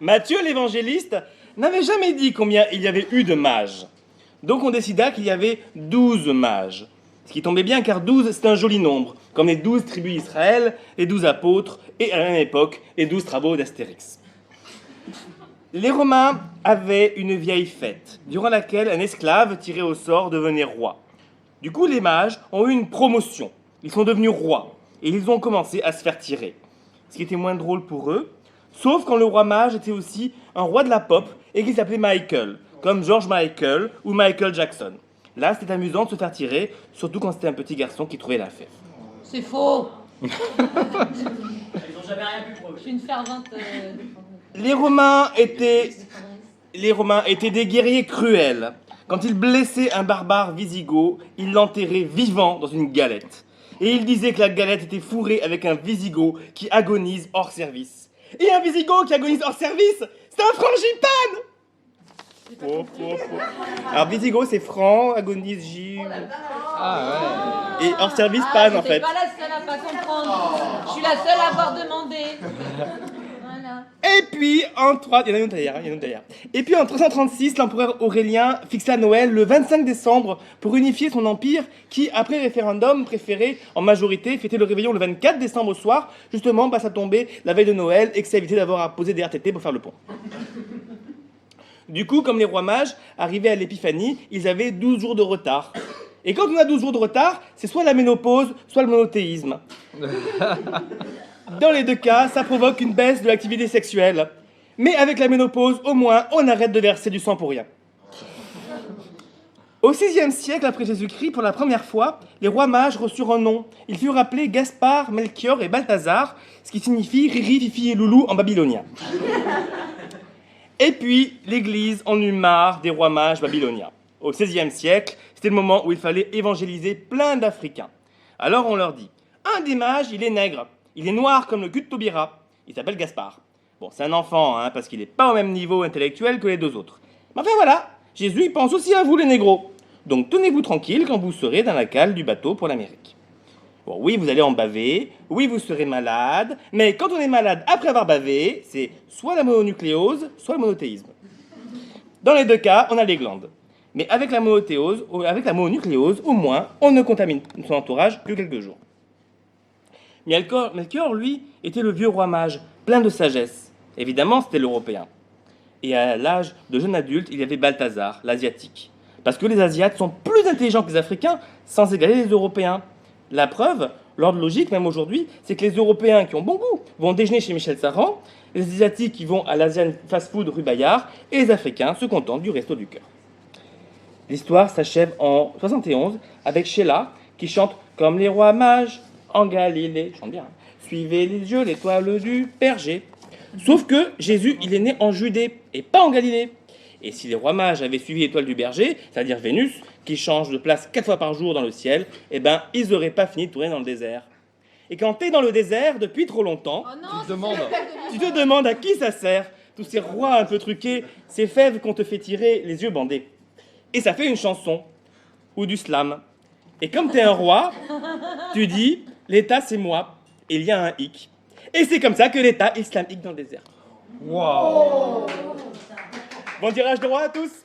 Matthieu l'évangéliste n'avait jamais dit combien il y avait eu de mages. Donc on décida qu'il y avait 12 mages. Ce qui tombait bien car 12 c'est un joli nombre, comme les 12 tribus d'Israël, les 12 apôtres et à la même époque les 12 travaux d'Astérix. Les Romains avaient une vieille fête, durant laquelle un esclave tiré au sort devenait roi. Du coup les mages ont eu une promotion, ils sont devenus rois et ils ont commencé à se faire tirer. Ce qui était moins drôle pour eux, sauf quand le roi mage était aussi un roi de la pop et qu'il s'appelait Michael, comme George Michael ou Michael Jackson. Là, c'était amusant de se faire tirer, surtout quand c'était un petit garçon qui trouvait la fève. C'est faux. Ils n'ont jamais rien pu prouver. Je suis une fervente. Les Romains étaient des guerriers cruels. Quand ils blessaient un barbare wisigoth, ils l'enterraient vivant dans une galette. Et ils disaient que la galette était fourrée avec un wisigoth qui agonise hors service. Et un wisigoth qui agonise hors service, c'est un frangipane! Alors wisigoth c'est franc, agonise J. Ah ouais. Et hors service panne en fait. Je suis pas la seule à pas comprendre. Je suis la seule à avoir demandé. Voilà. Et puis en 3... il y en a une derrière. Et puis en 336, l'empereur Aurélien fixa Noël le 25 décembre pour unifier son empire qui, après référendum, préférait en majorité fêter le réveillon le 24 décembre au soir, justement parce à tomber la veille de Noël et que ça évitait d'avoir à poser des RTT pour faire le pont. Du coup, comme les rois mages arrivaient à l'épiphanie, ils avaient 12 jours de retard. Et quand on a 12 jours de retard, c'est soit la ménopause, soit le monothéisme. Dans les deux cas, ça provoque une baisse de l'activité sexuelle. Mais avec la ménopause, au moins, on arrête de verser du sang pour rien. Au VIe siècle après Jésus-Christ, pour la première fois, les rois mages reçurent un nom. Ils furent appelés Gaspard, Melchior et Balthazar, ce qui signifie Riri, Fifi et Loulou en babylonien. Et puis, l'Église en eut marre des rois mages babyloniens. Au XVIe siècle, c'était le moment où il fallait évangéliser plein d'Africains. Alors on leur dit, un des mages, il est nègre, il est noir comme le cul de Taubira, il s'appelle Gaspard. Bon, c'est un enfant, hein, parce qu'il n'est pas au même niveau intellectuel que les deux autres. Mais enfin voilà, Jésus il pense aussi à vous les négros. Donc tenez-vous tranquille quand vous serez dans la cale du bateau pour l'Amérique. Bon, oui, vous allez en baver, oui, vous serez malade, mais quand on est malade après avoir bavé, c'est soit la mononucléose, soit le monothéisme. Dans les deux cas, on a les glandes. Mais avec la mononucléose, au moins, on ne contamine son entourage que quelques jours. Melchior, lui, était le vieux roi mage, plein de sagesse. Évidemment, c'était l'Européen. Et à l'âge de jeune adulte, il y avait Balthazar, l'Asiatique. Parce que les Asiates sont plus intelligents que les Africains, sans égaler les Européens. La preuve, l'ordre logique, même aujourd'hui, c'est que les Européens qui ont bon goût vont déjeuner chez Michel Saran, les Asiatiques qui vont à l'Asian fast-food rue Bayard, et les Africains se contentent du resto du cœur. L'histoire s'achève en 71 avec Sheila qui chante « Comme les rois mages en Galilée ». Chante bien. « Suivez les yeux l'étoile du berger ». Sauf que Jésus, il est né en Judée et pas en Galilée. Et si les rois mages avaient suivi l'étoile du berger, c'est-à-dire Vénus, qui change de place 4 fois par jour dans le ciel, eh ben, ils n'auraient pas fini de tourner dans le désert. Et quand t'es dans le désert depuis trop longtemps, tu te demandes à qui ça sert, tous ces rois un peu truqués, ces fèves qu'on te fait tirer les yeux bandés. Et ça fait une chanson, ou du slam. Et comme t'es un roi, tu dis, l'État c'est moi, et il y a un hic. Et c'est comme ça que l'État islamique dans le désert. Waouh. Bon tirage de roi à tous!